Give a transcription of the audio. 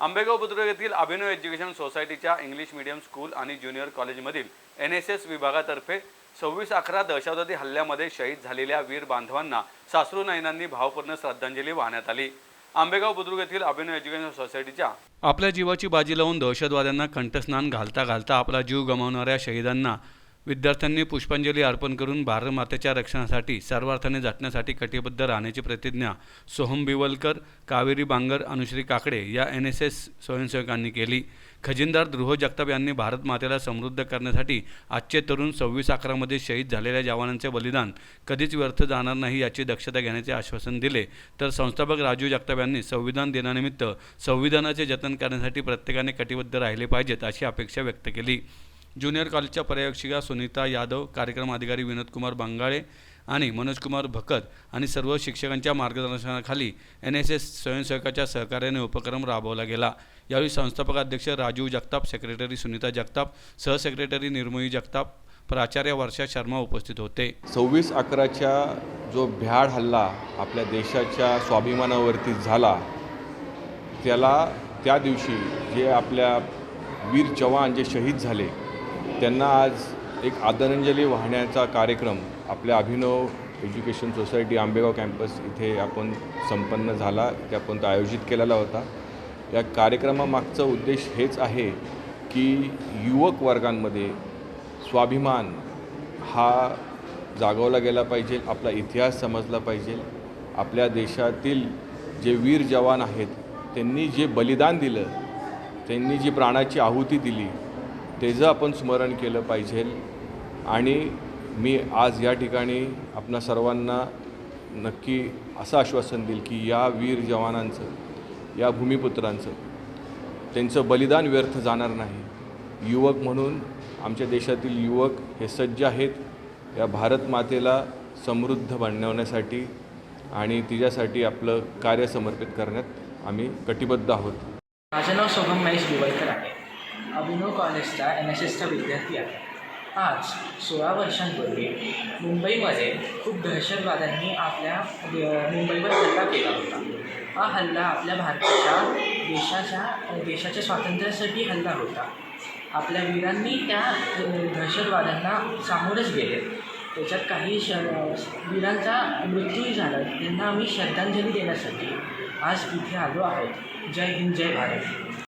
आंबेगाव बुद्रुक येथील अभिनव एज्युकेशन सोसायटीच्या English medium school आणि ज्युनियर कॉलेजमधील NSS विभागातर्फे 26/11 दहशतवादी हल्ल्यामध्ये शहीद झालेल्या वीर बांधवांना साश्रू नयनांनी भावपूर्ण श्रद्धांजली वाहण्यात आली। आंबेगाव बुद्रुक येथील अभिनव एज्युकेशन सोसायटीच्या आपल्या जीवाची बाजी लावून दहशतवाद्यांना कंठस्नान घालता घालता आपला जीव गमावणाऱ्या शहीदांना विद्यार्थ्यांनी पुष्पांजली अर्पण करून भारत मातेच्या रक्षणासाठी सर्वार्थाने झटण्यासाठी कटिबद्ध राहण्याची प्रतिज्ञा सोहम बिवलकर, कावेरी बांगर, अनुश्री काकडे या NSS स्वयंसेवकांनी केली। खजिनदार ध्रुव जगताप यांनी भारत मातेला समृद्ध करण्यासाठी आजचे तरुण 26/11 मध्ये शहीद झालेल्या जवानांचे बलिदान कधीच व्यर्थ जाणार नाही याची दक्षता घेण्याचे आश्वासन दिले। तर संस्थापक राजू जगताप यांनी संविधान दिनानिमित्त संविधानाचे जतन करण्यासाठी प्रत्येकाने कटिबद्ध राहिले पाहिजेत अशी अपेक्षा व्यक्त केली। ज्युनियर कॉलेजच्या पर्यवेक्षिका सुनीता यादव, कार्यक्रम अधिकारी विनोद कुमार बंगाळे आणि मनोज कुमार भकत आणि सर्व शिक्षकांच्या मार्गदर्शनाखाली NSS स्वयंसेवकाच्या सहकार्याने उपक्रम राबवला गेला। यावेळी संस्थापक अध्यक्ष राजू जगताप, सेक्रेटरी सुनीता जगताप, सहसेक्रेटरी निर्मोही जगताप, प्राचार्य वर्षा शर्मा उपस्थित होते। 26/11च्या जो भ्याड हल्ला आपल्या देशाच्या स्वाभिमानावरती झाला, त्या दिवशी जे आपल्या वीर जवान जे शहीद झाले त्यांना आज एक आदरांजली वाहण्याचा कार्यक्रम आपल्या अभिनव एज्युकेशन सोसायटी आंबेगाव कॅम्पस इथे आपण संपन्न झाला, ते आपण तो आयोजित केलेला होता। या कार्यक्रमामागचा उद्देश हेच आहे की युवक वर्गांमध्ये स्वाभिमान हा जागवला गेला पाहिजे, आपला इतिहास समजला पाहिजे। आपल्या देशातील जे वीर जवान आहेत त्यांनी जे बलिदान दिलं, त्यांनी जी प्राणाची आहुती दिली त्याचं आपण स्मरण केलं पाहिजे। आणि मी आज या ठिकाणी आपणा सर्वांना नक्की असं आश्वासन देईल की या वीर जवानांचं, या भूमिपुत्रांचं त्यांचं बलिदान व्यर्थ जाणार नाही। युवक म्हणून आमच्या देशातील युवक हे सज्ज आहेत या भारत मातेला समृद्ध बनवण्यासाठी आणि तिच्यासाठी आपलं कार्य समर्पित करण्यात आम्ही कटिबद्ध आहोत। माझं नाव सोहम बिवलकर आहे, अभिनव कॉलेजचा NSSचा विद्यार्थी आहे। आज 16 वर्षांपूर्वी मुंबईमध्ये खूप दहशतवाद्यांनी आपल्या मुंबईवर हल्ला केला होता। हा हल्ला आपल्या देशाच्या स्वातंत्र्यासाठी हल्ला होता। आपल्या वीरांनी त्या दहशतवाद्यांना सामोरेच गेले, त्याच्यात काही वीरांचा मृत्यूही झाला। त्यांना आम्ही श्रद्धांजली देण्यासाठी आज इथे आलो आहोत। जय हिंद, जय भारत।